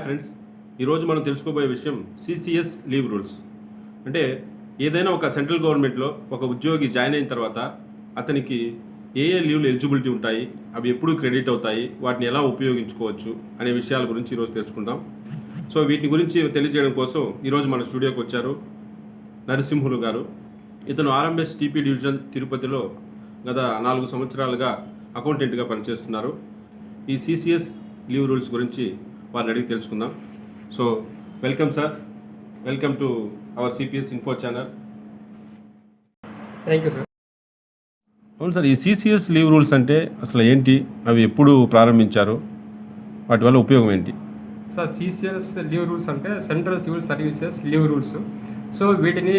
Hi friends, ఈరోజు మనం తెలుసుకోబోయే విషయం సిసిఎస్ లీవ్ రూల్స్. అంటే ఏదైనా ఒక సెంట్రల్ గవర్నమెంట్లో ఒక ఉద్యోగి జాయిన్ అయిన తర్వాత అతనికి ఏ లీవ్లు ఎలిజిబిలిటీ ఉంటాయి, అవి ఎప్పుడు క్రెడిట్ అవుతాయి, వాటిని ఎలా ఉపయోగించుకోవచ్చు అనే విషయాల గురించి ఈరోజు తెలుసుకుందాం. సో వీటి గురించి తెలియజేయడం కోసం ఈరోజు మన స్టూడియోకి వచ్చారు నరసింహులు గారు. ఇతను ఆర్ఎంఎస్ టీపీ డివిజన్ తిరుపతిలో గత 4 సంవత్సరాలుగా అకౌంటెంట్గా పనిచేస్తున్నారు. ఈ సిసిఎస్ లీవ్ రూల్స్ గురించి వారిని అడిగి తెలుసుకుందాం. So welcome sir, welcome to our CPS info channel. Thank you sir. అవును సార్, ఈ సిసిఎస్ లీవ్ రూల్స్ అంటే అసలు ఏంటి, అవి ఎప్పుడు ప్రారంభించారు, వాటి వల్ల ఉపయోగం ఏంటి? సార్, సిసిఎస్ లీవ్ రూల్స్ అంటే central civil services leave rules. So వీటిని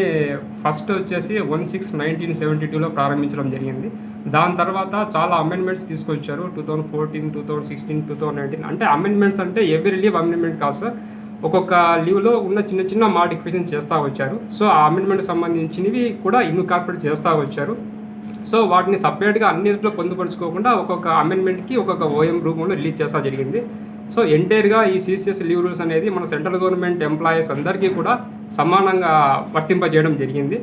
ఫస్ట్ వచ్చేసి 1/6/1972లో ప్రారంభించడం జరిగింది. దాని తర్వాత చాలా అమెండ్మెంట్స్ తీసుకొచ్చారు. 2014, 2016, 2019. అంటే అమెండ్మెంట్స్ అంటే ఎవ్రీ లీవ్ అమెండ్మెంట్ కాదు సార్, ఒక్కొక్క లీవ్లో ఉన్న చిన్న చిన్న మాడిఫికేషన్ చేస్తూ వచ్చారు. సో ఆ అమెండ్మెంట్ సంబంధించినవి కూడా ఇన్కార్పొరేట్ చేస్తూ వచ్చారు. సో వాటిని సపరేట్గా అన్నింటిలో పొందుపరుచుకోకుండా ఒక్కొక్క అమెండ్మెంట్కి ఒక్కొక్క ఓఎం రూపంలో రిలీజ్ చేస్తా జరిగింది. సో ఎంటైర్గా ఈ సిసిఎస్ లీవ్ రూల్స్ అనేది మన సెంట్రల్ గవర్నమెంట్ ఎంప్లాయీస్ అందరికీ కూడా సమానంగా వర్తింపజేయడం జరిగింది.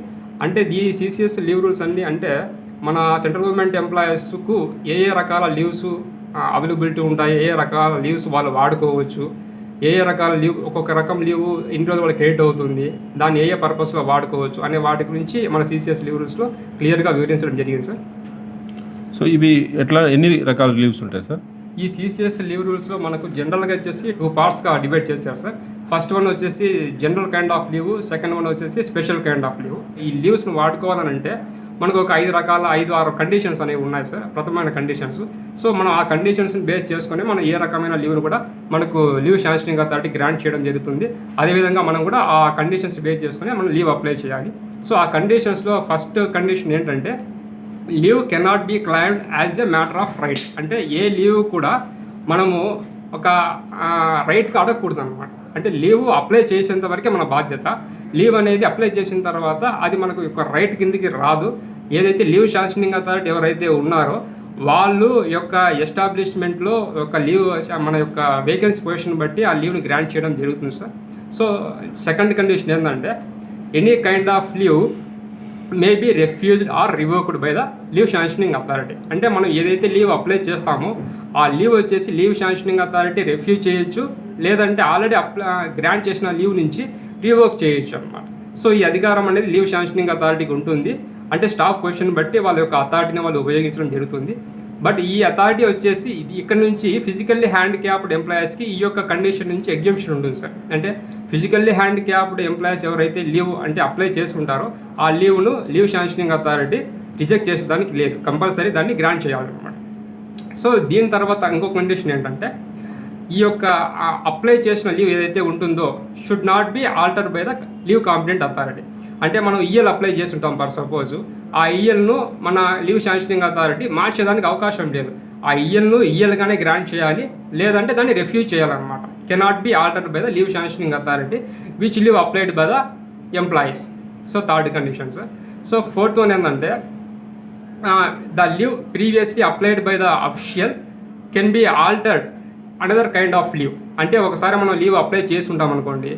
అంటే ఈ సిసిఎస్ లీవ్ రూల్స్ అన్నీ అంటే మన సెంట్రల్ గవర్నమెంట్ ఎంప్లాయీస్కు ఏ రకాల లీవ్స్ అవైలబిలిటీ ఉంటాయి, ఏ రకాల లీవ్స్ వాళ్ళు వాడుకోవచ్చు, ఏ రకాల లీవ్, ఒక్కొక్క రకం లీవ్ ఇన్ని రోజులు వాళ్ళకి క్రెడిట్ అవుతుంది, దాన్ని ఏ పర్పస్లో వాడుకోవచ్చు అనే వాటి గురించి మన సిసిఎస్ లీవ్ రూల్స్లో క్లియర్గా వివరించడం జరిగింది సార్. సో ఇవి ఎన్ని రకాల లీవ్స్ ఉంటాయి సార్? ఈ సిసిఎస్ లీవ్ రూల్స్లో మనకు జనరల్గా వచ్చేసి 2 పార్ట్స్గా డివైడ్ చేశారు సార్. ఫస్ట్ వన్ వచ్చేసి general kind of leave, second one వచ్చేసి స్పెషల్ కైండ్ ఆఫ్ లీవ్. ఈ లీవ్స్ను వాడుకోవాలంటే మనకు ఒక 5-6 కండిషన్స్ అనేవి ఉన్నాయి సార్, ప్రథమైన కండిషన్స్. సో మనం ఆ కండిషన్స్ని బేస్ చేసుకొని మనం ఏ రకమైన లీవ్ను కూడా మనకు లీవ్ శాంక్షనింగ్ అథారిటీ గ్రాంట్ చేయడం జరుగుతుంది. అదేవిధంగా మనం కూడా ఆ కండిషన్స్ బేస్ చేసుకొని మనం లీవ్ అప్లై చేయాలి. సో ఆ కండిషన్స్లో ఫస్ట్ కండిషన్ ఏంటంటే leave cannot be claimed as a matter of right. అంటే ఏ లీవ్ కూడా మనము ఒక రైట్గా అడగకూడదు అనమాట. అంటే లీవ్ అప్లై చేసేంత వరకే మన బాధ్యత. లీవ్ అనేది అప్లై చేసిన తర్వాత అది మనకు ఒక రైట్ కిందికి రాదు. ఏదైతే లీవ్ శాంక్షనింగ్ అథారిటీ ఎవరైతే ఉన్నారో వాళ్ళు యొక్క ఎస్టాబ్లిష్మెంట్లో ఒక లీవ్ మన యొక్క వేకెన్సీ పొజిషన్ బట్టి ఆ లీవ్ని గ్రాంట్ చేయడం జరుగుతుంది సార్. సో సెకండ్ కండిషన్ ఏంటంటే any kind of leave may be refused or revoked by the leave sanctioning authority. అంటే మనం ఏదైతే లీవ్ అప్లై చేస్తామో ఆ లీవ్ వచ్చేసి లీవ్ శాంక్షనింగ్ అథారిటీ రెఫ్యూజ్ చేయొచ్చు, లేదంటే ఆల్రెడీ గ్రాంట్ చేసిన లీవ్ నుంచి రివోక్ చేయొచ్చు అనమాట. సో ఈ అధికారం అనేది లీవ్ శాంక్షనింగ్ అథారిటీకి ఉంటుంది. అంటే స్టాఫ్ పొజిషన్ బట్టి వాళ్ళ యొక్క అథారిటీని వాళ్ళు ఉపయోగించడం జరుగుతుంది. బట్ ఈ అథారిటీ వచ్చేసి ఇక్కడ నుంచి ఫిజికల్లీ హ్యాండిక్యాప్డ్ ఎంప్లాయీస్కి ఈ యొక్క కండిషన్ నుంచి ఎగ్జంప్షన్ ఉంటుంది సార్. అంటే ఫిజికల్లీ హ్యాండిక్యాప్డ్ ఎంప్లాయీస్ ఎవరైతే లీవ్ అంటే అప్లై చేసుకుంటారో ఆ లీవ్ను లీవ్ శాంక్షనింగ్ అథారిటీ రిజెక్ట్ చేసేదానికి లేదు, కంపల్సరీ దాన్ని గ్రాంట్ చేయాలన్నమాట. సో దీని తర్వాత ఇంకో కండిషన్ ఏంటంటే ఈ యొక్క అప్లై చేసిన లీవ్ ఏదైతే ఉంటుందో should not be alter by the leave competent authority. అంటే మనం ఈఎల్ అప్లై చేస్తుంటాం ఫర్ సపోజ్, ఆ ఈఎల్ను మన లీవ్ శాంక్షనింగ్ అథారిటీ మార్చేదానికి అవకాశం లేదు. ఆ ఈఎల్ను ఈఎల్గానే గ్రాంట్ చేయాలి, లేదంటే దాన్ని రెఫ్యూజ్ చేయాలన్నమాట. Cannot be alter by the leave sanctioning authority which leave applied by the employees. So third condition sir. So fourth one ఏంటంటే the leave previously applied by the official can be altered another kind of leave. అంటే ఒకసారి మనం leave apply చేసుకుంటాం అనుకోండి,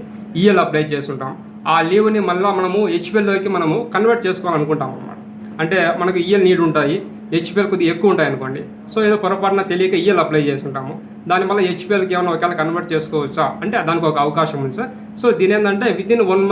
EL apply చేసుకుంటాం, ఆ లీవ్ని మళ్ళీ మనము హెచ్పిఎల్లోకి మనము కన్వర్ట్ చేసుకోవాలనుకుంటాం అన్నమాట. అంటే మనకు ఈఎల్ నీడ్ ఉంటాయి, హెచ్పిఎల్ కొద్దిగా ఎక్కువ ఉంటాయి అనుకోండి. సో ఏదో పొరపాటున తెలియక ఈఎల్ అప్లై చేసుకుంటాము, దానివల్ల హెచ్పిఎల్కి ఏమైనా ఒకవేళ కన్వర్ట్ చేసుకోవచ్చా అంటే దానికి ఒక అవకాశం ఉంది సార్. సో దీని ఏంటంటే వితిన్ 1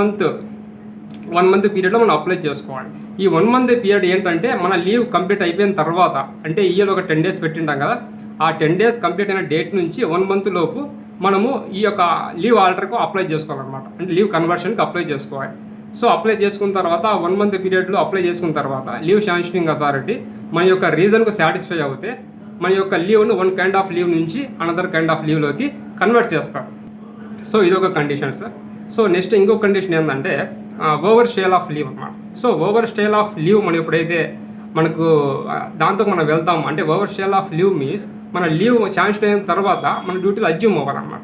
మంత్ పీరియడ్లో మనం అప్లై చేసుకోవాలి. ఈ 1 మంత్ పీరియడ్ ఏంటంటే మన లీవ్ కంప్లీట్ అయిపోయిన తర్వాత, అంటే ఈఎల్ ఒక 10 days పెట్టింటాం కదా, ఆ 10 days కంప్లీట్ అయిన డేట్ నుంచి 1 month లోపు మనము ఈ యొక్క లీవ్ ఆర్డర్కు అప్లై చేసుకోవాలన్నమాట. అంటే లీవ్ కన్వర్షన్కి అప్లై చేసుకోవాలి. సో అప్లై చేసుకున్న తర్వాత 1 month పీరియడ్లో అప్లై చేసుకున్న తర్వాత లీవ్ శాంక్షనింగ్ అథారిటీ మన యొక్క రీజన్కు సాటిస్ఫై అవుతే మన యొక్క లీవ్ను 1 kind ఆఫ్ లీవ్ నుంచి అనదర్ కైండ్ ఆఫ్ లీవ్లోకి కన్వర్ట్ చేస్తారు. సో ఇదొక కండిషన్ సార్. సో నెక్స్ట్ ఇంకొక కండిషన్ ఏంటంటే ఓవర్ స్టేల్ ఆఫ్ లీవ్ అన్నమాట. So over stale of leave మనం ఎప్పుడైతే మనకు దాంతో మనం వెళ్తాము, అంటే over stale of leave means మన లీవ్ శాంక్షన్ అయిన తర్వాత మన డ్యూటీలో అజ్యూమ్ అవ్వాలన్నమాట.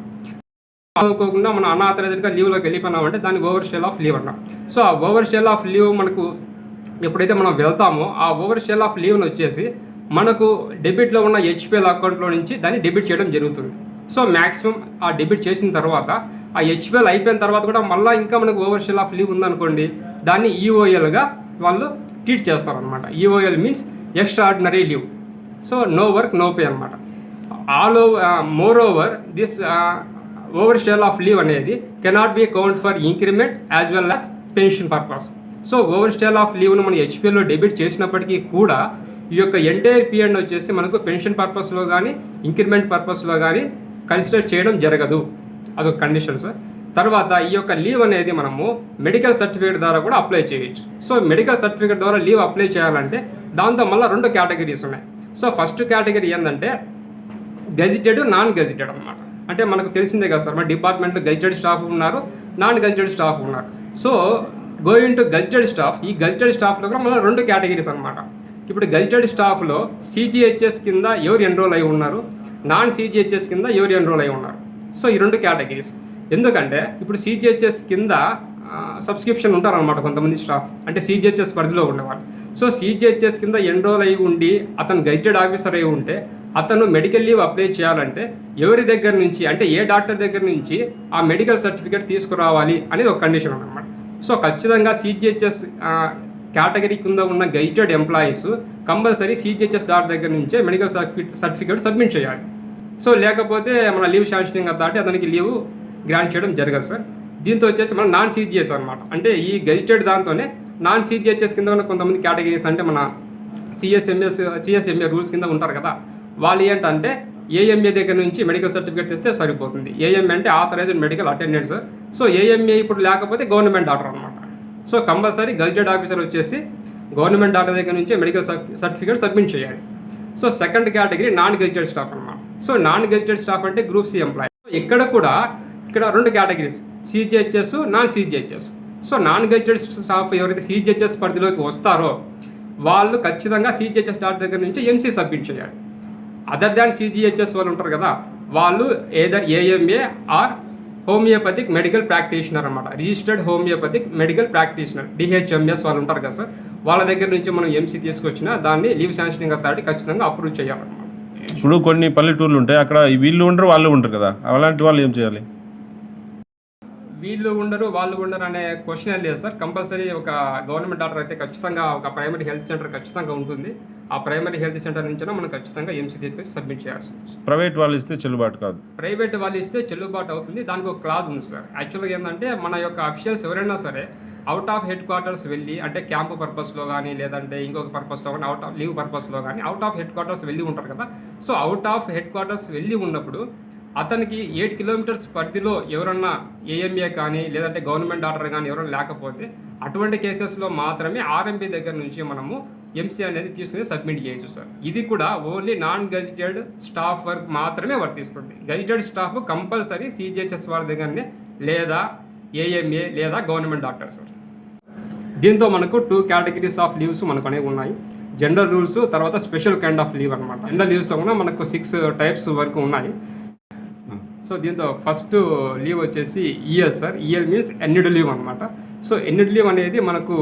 అనుకోకుండా మనం అన్ఆథరైజ్డ్గా లీవ్లోకి వెళ్ళిపోయినామంటే దాన్ని ఓవర్ స్టేల్ ఆఫ్ లీవ్ అన్నాం. సో ఆ ఓవర్ స్టేల్ ఆఫ్ లీవ్ మనకు ఎప్పుడైతే మనం వెళ్తామో ఆ ఓవర్ స్టేల్ ఆఫ్ లీవ్ని వచ్చేసి మనకు డెబిట్లో ఉన్న హెచ్పిఎల్ అకౌంట్లో నుంచి దాన్ని డెబిట్ చేయడం జరుగుతుంది. సో మ్యాక్సిమం ఆ డెబిట్ చేసిన తర్వాత ఆ హెచ్పిఎల్ అయిపోయిన తర్వాత కూడా మళ్ళీ ఇంకా మనకు ఓవర్ షెల్ ఆఫ్ లీవ్ ఉందనుకోండి, దాన్ని ఈఓఎల్గా వాళ్ళు ట్రీట్ చేస్తారనమాట. EOL means extra ordinary leave. So no work no pay అనమాట. Moreover this over shell of leave అనేది cannot be count for increment as well as pension purpose. So over shell of లీవ్ను మనం హెచ్పిఎల్లో debit చేసినప్పటికీ కూడా ఈ యొక్క entire period వచ్చేసి మనకు పెన్షన్ పర్పస్లో కానీ ఇంక్రిమెంట్ పర్పస్లో కానీ కన్సిడర్ చేయడం జరగదు. అదొక కండిషన్ సార్. తర్వాత ఈ యొక్క లీవ్ అనేది మనము మెడికల్ సర్టిఫికేట్ ద్వారా కూడా అప్లై చేయొచ్చు. సో మెడికల్ సర్టిఫికేట్ ద్వారా లీవ్ అప్లై చేయాలంటే దాంతో మళ్ళీ 2 కేటగిరీస్ ఉన్నాయి. సో ఫస్ట్ కేటగిరీ ఏంటంటే గెజిటెడ్, నాన్ గెజిటెడ్ అనమాట. అంటే మనకు తెలిసిందే కదా సార్, మన డిపార్ట్మెంట్లో గెజిటెడ్ స్టాఫ్ ఉన్నారు, నాన్ గెజిటెడ్ స్టాఫ్ ఉన్నారు. So going to gazetted staff, ఈ గెజిటెడ్ స్టాఫ్లో కూడా మళ్ళీ 2 కేటగిరీస్ అనమాట. ఇప్పుడు గెజిటెడ్ స్టాఫ్లో సిజిహెచ్ఎస్ కింద ఎవరు ఎన్రోల్ అయి ఉన్నారు, నాన్ సిజిహెచ్ఎస్ కింద ఎవరు ఎన్రోల్ అయి ఉన్నారు. సో ఈ 2 కేటగిరీస్. ఎందుకంటే ఇప్పుడు సిజిహెచ్ఎస్ కింద సబ్స్క్రిప్షన్ ఉంటారనమాట కొంతమంది స్టాఫ్, అంటే సిజిహెచ్ఎస్ పరిధిలో ఉండేవాళ్ళు. సో సిజిహెచ్ఎస్ కింద ఎన్రోల్ అయి ఉండి అతను గెజిటెడ్ ఆఫీసర్ అయి ఉంటే అతను మెడికల్ లీవ్ అప్లై చేయాలంటే ఎవరి దగ్గర నుంచి, అంటే ఏ డాక్టర్ దగ్గర నుంచి ఆ మెడికల్ సర్టిఫికేట్ తీసుకురావాలి అనేది ఒక కండిషన్ అనమాట. సో ఖచ్చితంగా సిజిహెచ్ఎస్ కేటగిరీ కింద ఉన్న gazetted employees compulsory CGHS doctor దగ్గర నుంచే మెడికల్ సర్టిఫికేట్ సబ్మిట్ చేయాలి. సో లేకపోతే మన లీవ్ శాంక్షనింగ్ దాటి అతనికి లీవ్ గ్రాంట్ చేయడం జరగదు సార్. దీంతో వచ్చేసి మన నాన్ సిజిహెచ్ అనమాట. అంటే ఈ గెజిటెడ్ దాంతోనే నాన్ సిజిహెచ్ఎస్ కింద ఉన్న కొంతమంది కేటగిరీస్, అంటే మన సిఎస్ఎంఏ రూల్స్ కింద ఉంటారు కదా, వాళ్ళు ఏంటంటే ఏఎంఏ దగ్గర నుంచి మెడికల్ సర్టిఫికేట్ తెస్తే సరిపోతుంది. ఏఎంఏ అంటే authorised medical attendant sir. So AMA ఇప్పుడు లేకపోతే గవర్నమెంట్ డాక్టర్ అనమాట. సో కంపల్సరీ గెజిటెడ్ ఆఫీసర్ వచ్చేసి గవర్నమెంట్ డాక్టర్ దగ్గర నుంచే మెడికల్ సర్టిఫికేట్ సబ్మిట్ చేయాలి. So second category non gazetted staff అనమాట. సో నాన్ గెజిటెడ్ స్టాఫ్ అంటే గ్రూప్ సి ఎంప్లాయీ. ఇక్కడ 2 categories, CGHS, non CGHS. So non gazetted staff ఎవరైతే CGHS పరిధిలోకి వస్తారో వాళ్ళు ఖచ్చితంగా సిజిహెచ్ఎస్ డాక్టర్ దగ్గర నుంచి ఎంసీ సబ్మిట్ చేయాలి. అదర్ దాన్ సిజిహెచ్ఎస్ వాళ్ళు ఉంటారు కదా, వాళ్ళు either AMA or homeopathic medical practitioner అనమాట. Registered homeopathic medical practitioner, DHMS వాళ్ళు ఉంటారు కదా సార్, వాళ్ళ దగ్గర నుంచి మనం ఎంసీ తీసుకొచ్చినా దాన్ని లీవ్ శాంక్షనింగ్ అథారిటీ ఖచ్చితంగా అప్రూవ్ చేయాలన్నమాట. ఇప్పుడు కొన్ని పల్లెటూర్లు ఉంటాయి, అక్కడ వీళ్ళు ఉండరు వాళ్ళు ఉంటారు కదా, అలాంటి వాళ్ళు ఏం చేయాలి? వీళ్ళు ఉండరు వాళ్ళు ఉండరు అనే క్వశ్చన్ లేదు సార్. కంపల్సరీ ఒక గవర్నమెంట్ డాక్టర్ అయితే ఖచ్చితంగా ఒక ప్రైమరీ హెల్త్ సెంటర్ ఖచ్చితంగా ఉంటుంది. ఆ ప్రైమరీ హెల్త్ సెంటర్ నుంచి మనం ఖచ్చితంగా ఎంసీ తీసుకొచ్చి సబ్మిట్ చేయాల్సి ఉంటుంది. ప్రైవేట్ వాళ్ళు ఇస్తే చెల్లుబాటు కాదు. ప్రైవేట్ వాళ్ళు ఇస్తే చెల్లుబాటు అవుతుంది. దానికి ఒక క్లాజ్ ఉంది సార్. యాక్చువల్గా ఏంటంటే మన యొక్క అఫీషియల్స్ ఎవరైనా సరే అవుట్ ఆఫ్ హెడ్ క్వార్టర్స్ వెళ్ళి, అంటే క్యాంపు పర్పస్లో కానీ లేదంటే ఇంకొక పర్పస్లో కానీ, అవుట్ ఆఫ్ లీవ్ పర్పస్లో కానీ అవుట్ ఆఫ్ హెడ్ క్వార్టర్స్ వెళ్ళి ఉంటారు కదా. So out of head quarters వెళ్ళి ఉన్నప్పుడు అతనికి 8 కిలోమీటర్స్ పరిధిలో ఎవరన్నా ఏఎంఏ కానీ లేదంటే గవర్నమెంట్ డాక్టర్ కానీ ఎవరైనా లేకపోతే అటువంటి కేసెస్లో మాత్రమే ఆర్ఎంపీ దగ్గర నుంచి మనము ఎంసీ అనేది తీసుకుని సబ్మిట్ చేయొచ్చు సార్. ఇది కూడా only non gazetted staff work మాత్రమే వర్తిస్తుంది. గెజిటెడ్ స్టాఫ్ కంపల్సరీ సిజిహెచ్ఎస్ వారి దగ్గరనే లేదా ఏఎంఏ లేదా గవర్నమెంట్ డాక్టర్ సార్. దీంతో మనకు 2 కేటగిరీస్ ఆఫ్ లీవ్స్ మనకు అనేవి ఉన్నాయి. జనరల్ రూల్స్, తర్వాత స్పెషల్ కైండ్ ఆఫ్ లీవ్ అనమాట. జనరల్ లీవ్స్లో కూడా మనకు 6 టైప్స్ వరకు ఉన్నాయి. సో దీంతో ఫస్ట్ లీవ్ వచ్చేసి EL sir. EL means earned leave అనమాట. సో ఎన్యూడ్ లీవ్ అనేది మనకు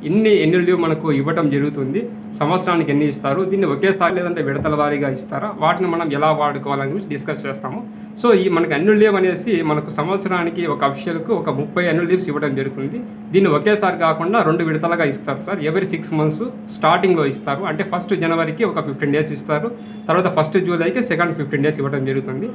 ఎన్యూడ్ లీవ్ మనకు ఇవ్వడం జరుగుతుంది. సంవత్సరానికి ఎన్ని ఇస్తారు, దీన్ని ఒకేసారి లేదంటే విడతల వారీగా ఇస్తారా, వాటిని మనం ఎలా వాడుకోవాలని గురించి డిస్కస్ చేస్తాము. సో ఈ మనకు ఎన్యూడ్ లీవ్ అనేసి మనకు సంవత్సరానికి ఒక అఫీషియల్కు ఒక 30 ఎన్యూడ్ లీవ్స్ ఇవ్వడం జరుగుతుంది. దీన్ని ఒకేసారి కాకుండా 2 విడతలుగా ఇస్తారు సార్. ఎవరీ 6 months స్టార్టింగ్లో ఇస్తారు. అంటే 1st జనవరికి ఒక 15 days ఇస్తారు, తర్వాత 1st జూలైకి సెకండ్ 15 days ఇవ్వడం జరుగుతుంది.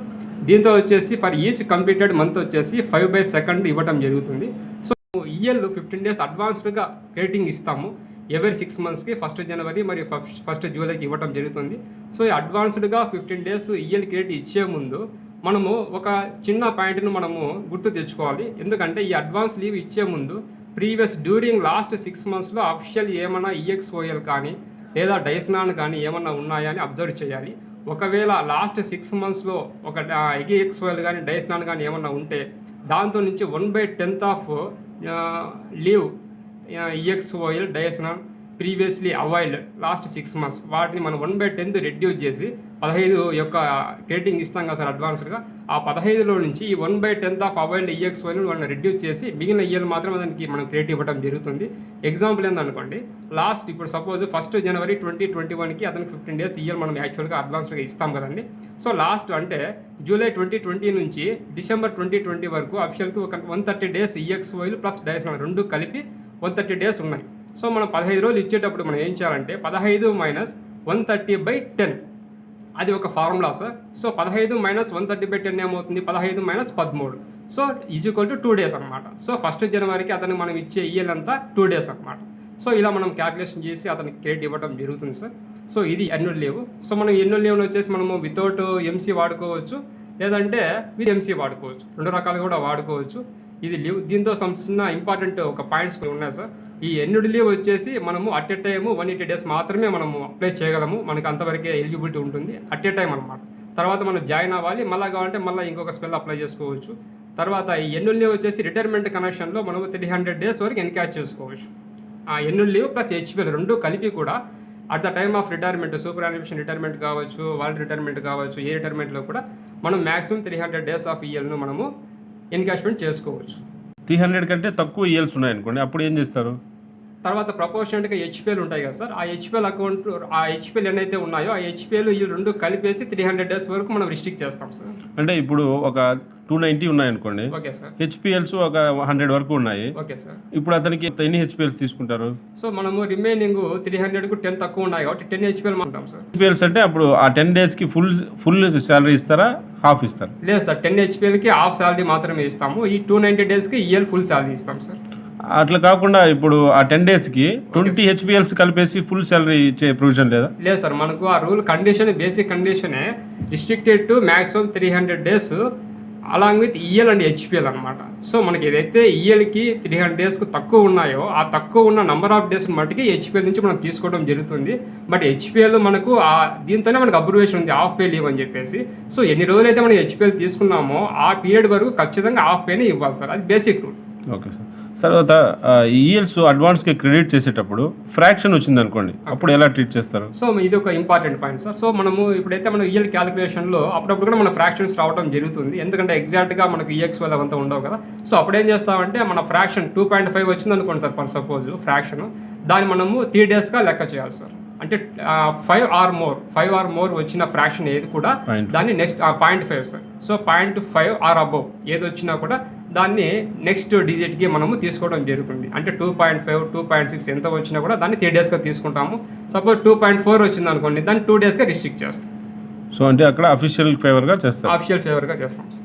దీంతో వచ్చేసి ఫర్ ఈచ్ కంప్లీటెడ్ మంత్ వచ్చేసి 5/2 ఇవ్వడం జరుగుతుంది. సో ఈఎల్ 15 days అడ్వాన్స్డ్గా రేటింగ్ ఇస్తాము. ఎవరీ 6 monthsకి 1st జనవరి మరియు 1st జూలైకి ఇవ్వడం జరుగుతుంది. సో ఈ అడ్వాన్స్డ్గా 15 days ఈఎల్ క్రెడిట్ ఇచ్చే ముందు మనము ఒక చిన్న పాయింట్ను మనము గుర్తు తెచ్చుకోవాలి. ఎందుకంటే ఈ అడ్వాన్స్ లీవ్ ఇచ్చే ముందు డ్యూరింగ్ లాస్ట్ 6 monthsలో అఫీషియల్ ఏమైనా ఈఎక్స్ఓఎల్ కానీ లేదా డైస్నాన్ కానీ ఏమన్నా ఉన్నాయా అని అబ్జర్వ్ చేయాలి. ఒకవేళ లాస్ట్ 6 monthsలో ఒక ఈఎక్స్ఓఎల్ కానీ డైస్నాన్ కానీ ఏమన్నా ఉంటే దాంతో నుంచి 1/10 ఆఫ్ లీవ్ ఈఎక్స్ఓఎల్ డైస్నాన్ ప్రీవియస్లీ అవాయిల్డ్ లాస్ట్ 6 months వాటిని మనం 1/10 రెడ్యూస్ చేసి 15 యొక్క క్రెడిటింగ్ ఇస్తాం కదా సార్ అడ్వాన్స్డ్గా. ఆ 15లో నుంచి ఈ 1/10 ఆఫ్ అవైల్డ్ ఈఎక్స్వైని వాళ్ళని రెడ్యూస్ చేసి మిగిలిన ఈఎల్ మాత్రం దానికి మనం క్రెడిట్ ఇవ్వడం జరుగుతుంది. ఎగ్జాంపుల్ ఏందనుకోండి, లాస్ట్ ఇప్పుడు సపోజ్ 1 జనవరి 2021కి అతనికి 15 డేస్ ఈఎల్ మనం యాక్చువల్గా అడ్వాన్స్డ్గా ఇస్తాం కదండి. సో లాస్ట్ అంటే జూలై 2020 నుంచి డిసెంబర్ 2020 వరకు అఫిషియల్కి ఒక 130 డేస్ ఈఎక్స్వైలు ప్లస్ డైస్ రెండు కలిపి 130 డేస్ ఉన్నాయి. సో మనం 15 రోజులు ఇచ్చేటప్పుడు మనం ఏం చేయాలంటే 15 మైనస్ 130/10 అది ఒక ఫార్ములా సార్. సో 15 మైనస్ 130/10 ఏమవుతుంది, 15 minus 13. So is equal to 2 days అనమాట. సో 1 జనవరికి అతనికి మనం ఇచ్చే ఈఎల్ అంతా 2 డేస్ అనమాట. సో ఇలా మనం క్యాల్కులేషన్ చేసి అతనికి క్రెడిట్ ఇవ్వడం జరుగుతుంది సార్. సో ఇది యాన్యువల్ లీవ్. సో మనం యాన్యువల్ లీవ్ని వచ్చేసి మనము వితౌట్ ఎంసీ వాడుకోవచ్చు, లేదంటే విత్ ఎంసీ వాడుకోవచ్చు, 2 రకాలు కూడా వాడుకోవచ్చు. ఇది లీవ్. దీంతో చిన్న ఇంపార్టెంట్ ఒక పాయింట్స్ ఉన్నాయి సార్. ఈ యాన్యువల్ లీవ్ వచ్చేసి మనము అట్ ఎ టైము 180 డేస్ మాత్రమే మనము అప్లై చేయగలము. మనకి అంతవరకే ఎలిజిబిలిటీ ఉంటుంది అట్ ఎ టైం అనమాట. తర్వాత మనం జాయిన్ అవ్వాలి, మళ్ళీ కావాలంటే మళ్ళీ ఇంకొక స్పెల్ అప్లై చేసుకోవచ్చు. తర్వాత ఈ యాన్యువల్ లీవ్ వచ్చేసి రిటైర్మెంట్ కనెక్షన్లో మనము 300 డేస్ వరకు ఎన్కాష్ చేసుకోవచ్చు. ఆ యాన్యువల్ లీవ్ ప్లస్ హెచ్పిఎల్ రెండు కలిపి కూడా at the time of retirement, superannuation retirement కావచ్చు, వాలంటరీ రిటైర్మెంట్ కావచ్చు, ఏ రిటైర్మెంట్లో కూడా మనం మ్యాక్సిమం 300 డేస్ ఆఫ్ ఈఎల్ను మనము ఎన్కాష్మెంట్ చేసుకోవచ్చు. 300 కంటే తక్కువ ఈఎల్స్ ఉన్నాయనుకోండి, అప్పుడు ఏం చేస్తారు? తర్వాత ప్రపోర్షనట్గా హెచ్పిఎల్ ఉంటాయి కదా సార్. ఆ హెచ్పిఎల్ అకౌంట్, ఆ హెచ్పిఎల్ ఎన్నైతే ఉన్నాయో ఆ హెచ్పిఎల్ ఈ రెండు కలిపేసి 300 డేస్ వరకు మనం రిస్ట్రిక్ట్ చేస్తాం సార్. అంటే ఇప్పుడు ఒక 290 ఉన్నాయనుకోండి, ఓకే సార్. హెచ్పిఎల్స్ ఒక 100 వరకు ఉన్నాయి. Okay sir. ఇప్పుడు అతనికి ఎన్ని హెచ్పిఎల్స్ తీసుకుంటారు? సో మనము రిమైనింగ్ 300కు 10 తక్కువ ఉన్నాయి కాబట్టి 10 హెచ్పిఎల్ అంటాం సార్. హెచ్పిఎల్స్ అంటే అప్పుడు ఆ 10 డేస్కి ఫుల్ శాలరీ ఇస్తారా, హాఫ్ ఇస్తారా? లేదు సార్, 10 హెచ్పిఎల్కి హాఫ్ శాలరీ మాత్రమే ఇస్తాము. ఈ 290 డేస్కి ఈఎల్ ఫుల్ శాలరీ ఇస్తాం సార్. అట్లా కాకుండా ఇప్పుడు ఆ 10 డేస్కి 20 హెచ్పిఎల్స్ కలిపేసి ఫుల్ శాలరీ ఇచ్చే ప్రొవిజన్ లేదా? లేదు సార్, మనకు ఆ రూల్ కండిషన్, బేసిక్ కండిషనే restricted to maximum 300 days along with EL and HPL అనమాట. సో మనకి ఏదైతే ఈఎల్కి 300 డేస్కు తక్కువ ఉన్నాయో ఆ తక్కువ ఉన్న నంబర్ ఆఫ్ డేస్ మటుకి హెచ్పిఎల్ నుంచి మనం తీసుకోవడం జరుగుతుంది. బట్ హెచ్పిఎల్ మనకు దీంతోనే మనకు అబ్జర్వేషన్ ఉంది హాఫ్ పే లీవ్ అని చెప్పేసి. సో ఎన్ని రోజులైతే మనం హెచ్పిఎల్ తీసుకున్నామో ఆ పీరియడ్ వరకు ఖచ్చితంగా హాఫ్ పేనే ఇవ్వాలి సార్, అది బేసిక్ రూల్. Okay sir. తర్వాత ఈఎల్స్ అడ్వాన్స్కి క్రెడిట్ చేసేటప్పుడు ఫ్రాక్షన్ వచ్చింది అనుకోండి, అప్పుడు ఎలా ట్రీట్ చేస్తారు? సో ఇది ఒక ఇంపార్టెంట్ పాయింట్ సార్. సో మనము ఇప్పుడైతే మనం ఈఎల్ క్యాలిక్యులేషన్లో అప్పుడప్పుడు కూడా మన ఫ్రాక్షన్స్ రావడం జరుగుతుంది, ఎందుకంటే ఎగ్జాక్ట్గా మనకు ఈఎక్స్ వల్ల అంతా ఉండవు కదా. సో అప్పుడు ఏం చేస్తామంటే మన ఫ్రాక్షన్ 2.5 వచ్చింది అనుకోండి సార్, పర్ సపోజ్ ఫ్రాక్షన్, దాన్ని మనము 3 డేస్గా లెక్క చేయాలి సార్. అంటే 5 ఆర్ మోర్ వచ్చిన ఫ్రాక్షన్ ఏది కూడా దాన్ని next 0.5 sir. So 0.5 or above ఏది వచ్చినా కూడా దాన్ని నెక్స్ట్ డిజిట్కి మనము తీసుకోవడం జరుగుతుంది. అంటే 2.5, 2.6 ఎంత వచ్చినా కూడా దాన్ని 3 డేస్గా తీసుకుంటాము. సపోజ్ 2.4 వచ్చింది అనుకోండి, దాన్ని 2 డేస్గా రిస్ట్రిక్ట్ చేస్తాం. సో అంటే అక్కడ అఫీషియల్ ఫేవర్గా చేస్తాం. అఫీషియల్ ఫేవర్గా చేస్తాం సార్.